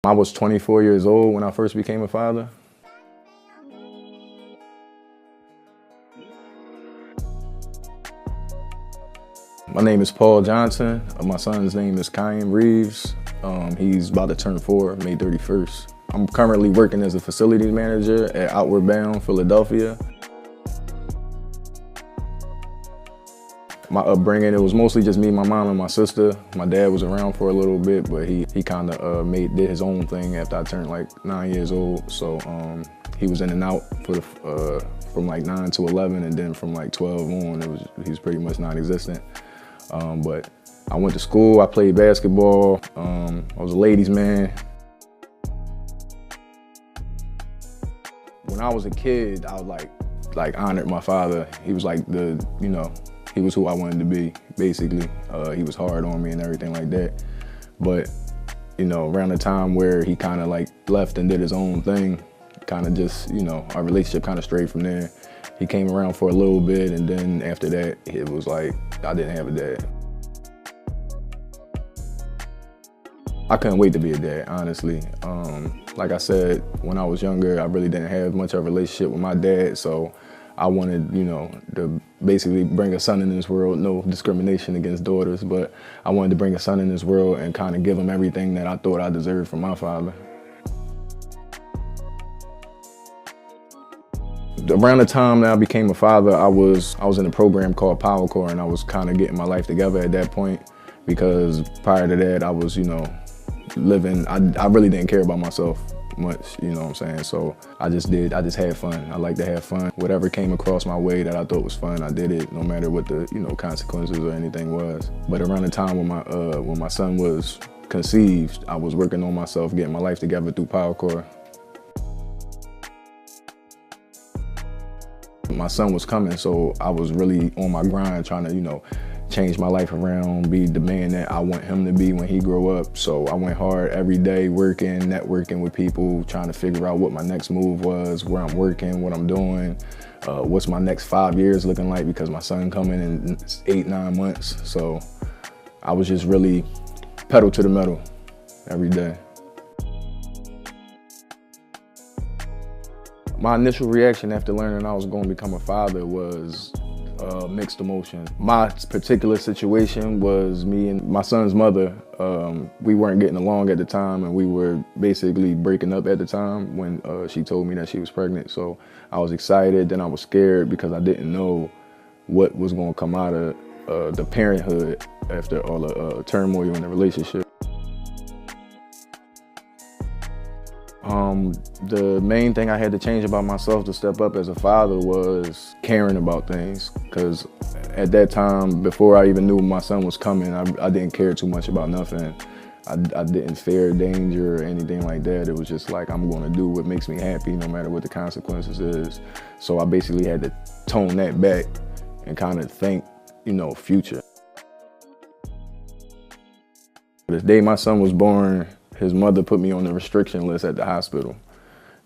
I was 24 years old when I first became a father. My name is Paul Johnson. My son's name is Kyan Reeves. He's about to turn 4, May 31st. I'm currently working as a facilities manager at Outward Bound, Philadelphia. My upbringing, it was mostly just me, my mom, and my sister. My dad was around for a little bit, but he kind of did his own thing after I turned like 9 years old. So he was in and out for from like 9 to 11, and then from like 12 on, he was pretty much non-existent. But I went to school, I played basketball, I was a ladies' man. When I was a kid, I was like honored my father. He was like he was who I wanted to be, basically. He was hard on me and everything like that. But, around the time where he kind of like left and did his own thing, kind of just, our relationship kind of strayed from there. He came around for a little bit, and then after that, it was like, I didn't have a dad. I couldn't wait to be a dad, honestly. Like I said, when I was younger, I really didn't have much of a relationship with my dad, so I wanted, to basically bring a son in this world. No discrimination against daughters, but I wanted to bring a son in this world and kind of give him everything that I thought I deserved from my father. Around the time that I became a father, I was in a program called Powell Core, and I was kind of getting my life together at that point, because prior to that, I was, living, I really didn't care about myself much, you know what I'm saying? So I just had fun. I like to have fun. Whatever came across my way that I thought was fun, I did it, no matter what the, consequences or anything was. But around the time when my son was conceived, I was working on myself, getting my life together through Powell Core. My son was coming, so I was really on my grind, trying to, change my life around, be the man that I want him to be when he grow up. So I went hard every day, working, networking with people, trying to figure out what my next move was, where I'm working, what I'm doing, what's my next 5 years looking like, because my son coming in 8-9 months. So I was just really pedal to the metal every day. My initial reaction after learning I was going to become a father was mixed emotion. My particular situation was me and my son's mother. We weren't getting along at the time, and we were basically breaking up at the time when she told me that she was pregnant. So I was excited, then I was scared because I didn't know what was going to come out of the parenthood after all the turmoil in the relationship. The main thing I had to change about myself to step up as a father was caring about things, because at that time, before I even knew my son was coming, I didn't care too much about nothing. I didn't fear danger or anything like that. It was just like, I'm going to do what makes me happy, no matter what the consequences is. So I basically had to tone that back and kind of think, future. The day my son was born, his mother put me on the restriction list at the hospital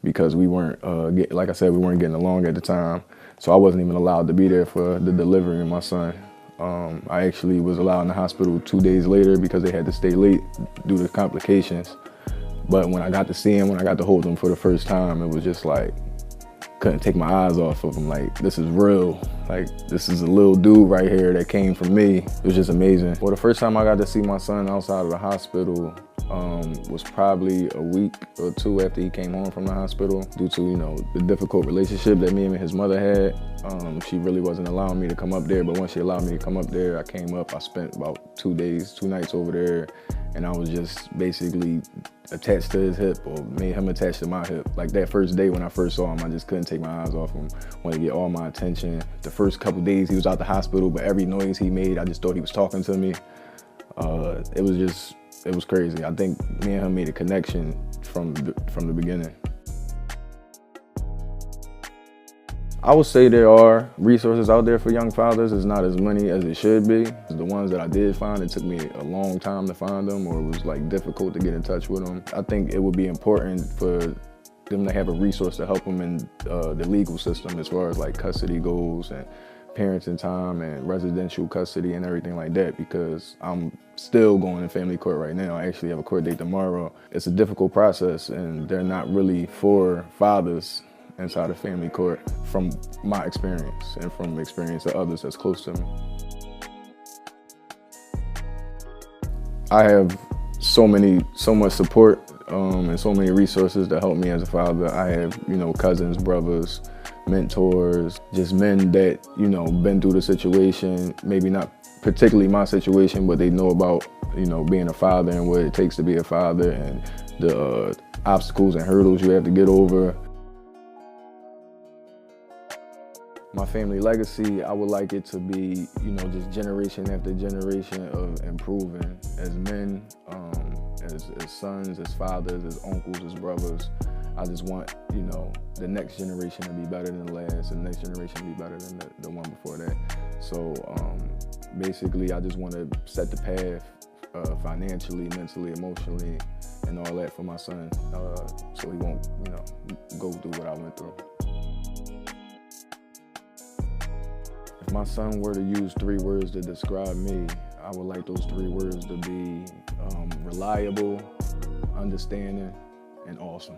because we weren't, like I said, we weren't getting along at the time. So I wasn't even allowed to be there for the delivery of my son. I actually was allowed in the hospital 2 days later because they had to stay late due to complications. But when I got to see him, when I got to hold him for the first time, it was just like, couldn't take my eyes off of him. Like, this is real. Like, this is a little dude right here that came from me. It was just amazing. Well, the first time I got to see my son outside of the hospital was probably a week or two after he came home from the hospital, due to, the difficult relationship that me and his mother had. She really wasn't allowing me to come up there, but once she allowed me to come up there, I came up. I spent about 2 nights over there, and I was just basically attached to his hip, or made him attached to my hip. Like that first day when I first saw him, I just couldn't take my eyes off him. Wanted to get all my attention. The first couple days he was out the hospital, but every noise he made, I just thought he was talking to me. It was crazy. I think me and him made a connection from the beginning. I would say there are resources out there for young fathers. It's not as many as it should be. The ones that I did find, it took me a long time to find them, or it was like difficult to get in touch with them. I think it would be important for them to have a resource to help them in the legal system as far as like custody goes and parenting time and residential custody and everything like that, because I'm still going to family court right now. I actually have a court date tomorrow. It's a difficult process, and they're not really for fathers inside of family court, from my experience and from the experience of others that's close to me. I have so much support and so many resources that help me as a father. I have, cousins, brothers, mentors, just men that, been through the situation, maybe not particularly my situation, but they know about, being a father and what it takes to be a father, and the obstacles and hurdles you have to get over. My family legacy, I would like it to be, just generation after generation of improving as men, as sons, as fathers, as uncles, as brothers. I just want, the next generation to be better than the last, and the next generation to be better than the one before that. So basically, I just want to set the path financially, mentally, emotionally, and all that for my son, so he won't, go through what I went through. If my son were to use 3 words to describe me, I would like those 3 words to be reliable, understanding, and awesome.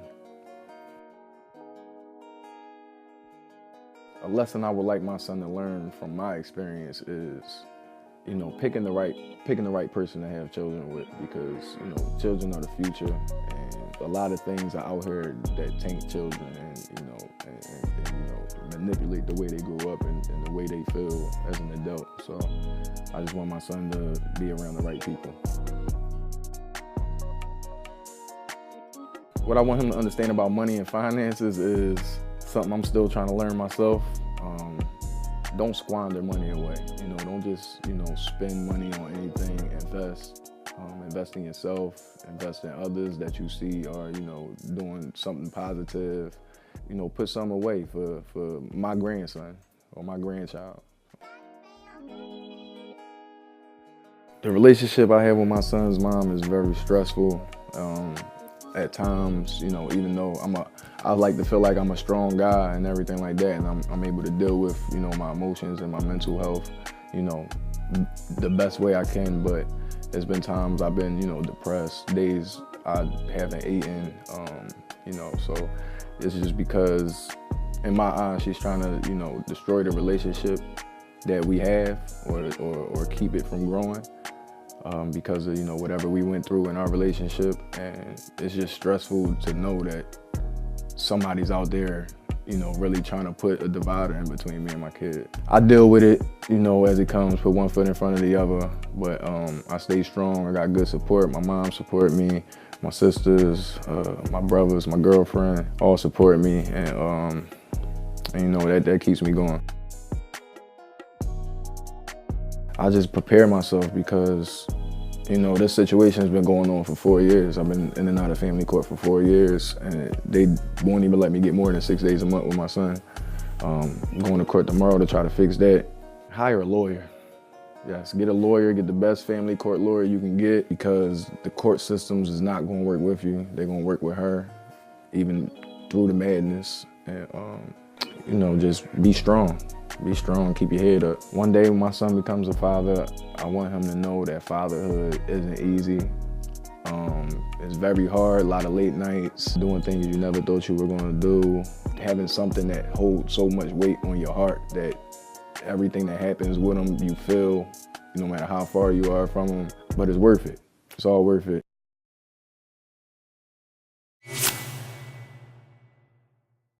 A lesson I would like my son to learn from my experience is, picking the right person to have children with, because, children are the future, and a lot of things are out here that taint children and manipulate the way they grow up and the way they feel as an adult. So I just want my son to be around the right people. What I want him to understand about money and finances is something I'm still trying to learn myself. Don't squander money away. Don't just, spend money on anything. Invest in yourself, invest in others that you see are, doing something positive. Put some away for my grandson or my grandchild. The relationship I have with my son's mom is very stressful. At times, even though I like to feel like I'm a strong guy and everything like that, and I'm able to deal with, my emotions and my mental health, the best way I can, but there's been times I've been, depressed, days I haven't eaten, so it's just because in my eyes, she's trying to, destroy the relationship that we have or keep it from growing. Because of, whatever we went through in our relationship, and it's just stressful to know that somebody's out there, really trying to put a divider in between me and my kid. I deal with it, as it comes, put one foot in front of the other, but I stay strong. I got good support. My mom support me, my sisters, my brothers, my girlfriend, all support me, and that keeps me going. I just prepare myself because, this situation has been going on for 4 years. I've been in and out of family court for 4 years, and they won't even let me get more than 6 days a month with my son. I'm going to court tomorrow to try to fix that. Hire a lawyer. Yes, get a lawyer, get the best family court lawyer you can get, because the court systems is not going to work with you. They're going to work with her, even through the madness. And, just be strong. Be strong, keep your head up. One day when my son becomes a father, I want him to know that fatherhood isn't easy. It's very hard, a lot of late nights, doing things you never thought you were gonna do, having something that holds so much weight on your heart that everything that happens with him, you feel, no matter how far you are from him, but it's worth it. It's all worth it.